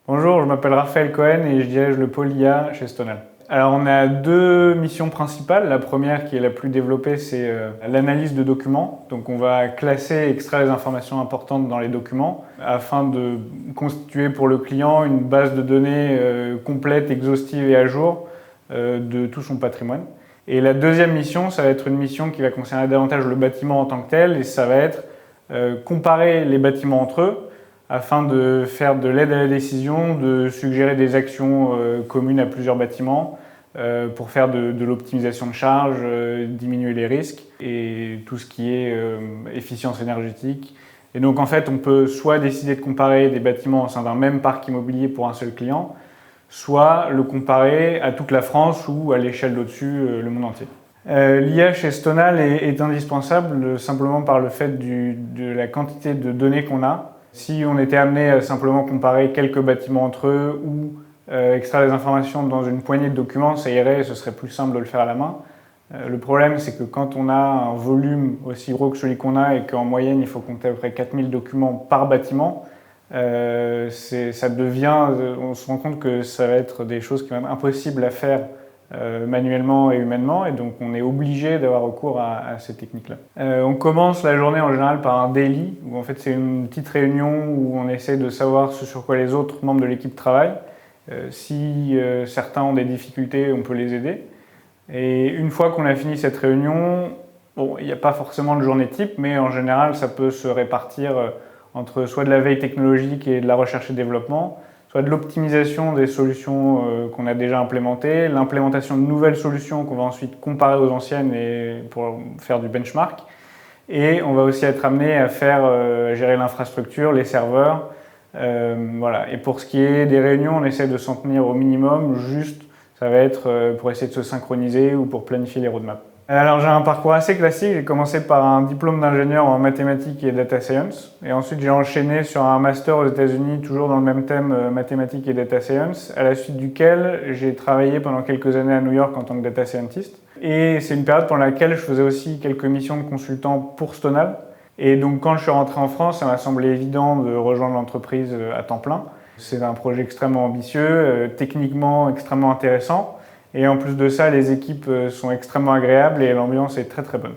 Bonjour, je m'appelle Raphaël Cohen et je dirige le pôle IA chez Stonal. Alors on a deux missions principales. La première qui est la plus développée, c'est l'analyse de documents. Donc on va classer et extraire les informations importantes dans les documents afin de constituer pour le client une base de données complète, exhaustive et à jour de tout son patrimoine. Et la deuxième mission, ça va être une mission qui va concerner davantage le bâtiment en tant que tel et ça va être comparer les bâtiments entre eux afin de faire de l'aide à la décision, de suggérer des actions communes à plusieurs bâtiments pour faire de l'optimisation de charges, diminuer les risques et tout ce qui est efficience énergétique. Et donc en fait, on peut soit décider de comparer des bâtiments au sein d'un même parc immobilier pour un seul client, soit le comparer à toute la France ou à l'échelle d'au-dessus, le monde entier. L'IA chez Stonal est indispensable simplement par le fait de la quantité de données qu'on a. Si on était amené à simplement comparer quelques bâtiments entre eux ou extraire les informations dans une poignée de documents, ça irait, ce serait plus simple de le faire à la main. Le problème, c'est que quand on a un volume aussi gros que celui qu'on a et qu'en moyenne, il faut compter à peu près 4000 documents par bâtiment, on se rend compte que ça va être des choses qui vont être impossibles à faire manuellement et humainement, et donc on est obligé d'avoir recours à ces techniques-là. On commence la journée en général par un daily, où en fait c'est une petite réunion où on essaie de savoir ce sur quoi les autres membres de l'équipe travaillent. Si certains ont des difficultés, on peut les aider. Et une fois qu'on a fini cette réunion, bon, il n'y a pas forcément de journée type, mais en général ça peut se répartir entre soit de la veille technologique et de la recherche et développement, soit de l'optimisation des solutions qu'on a déjà implémentées, l'implémentation de nouvelles solutions qu'on va ensuite comparer aux anciennes et pour faire du benchmark. Et on va aussi être amené à gérer l'infrastructure, les serveurs. Voilà. Et pour ce qui est des réunions, on essaie de s'en tenir au minimum, juste ça va être pour essayer de se synchroniser ou pour planifier les roadmaps. Alors j'ai un parcours assez classique, j'ai commencé par un diplôme d'ingénieur en mathématiques et data science et ensuite j'ai enchaîné sur un master aux États-Unis toujours dans le même thème mathématiques et data science, à la suite duquel j'ai travaillé pendant quelques années à New York en tant que data scientist. Et c'est une période pendant laquelle je faisais aussi quelques missions de consultant pour Stonal. Et donc quand je suis rentré en France, ça m'a semblé évident de rejoindre l'entreprise à temps plein. C'est un projet extrêmement ambitieux, techniquement extrêmement intéressant. Et en plus de ça, les équipes sont extrêmement agréables et l'ambiance est très très bonne.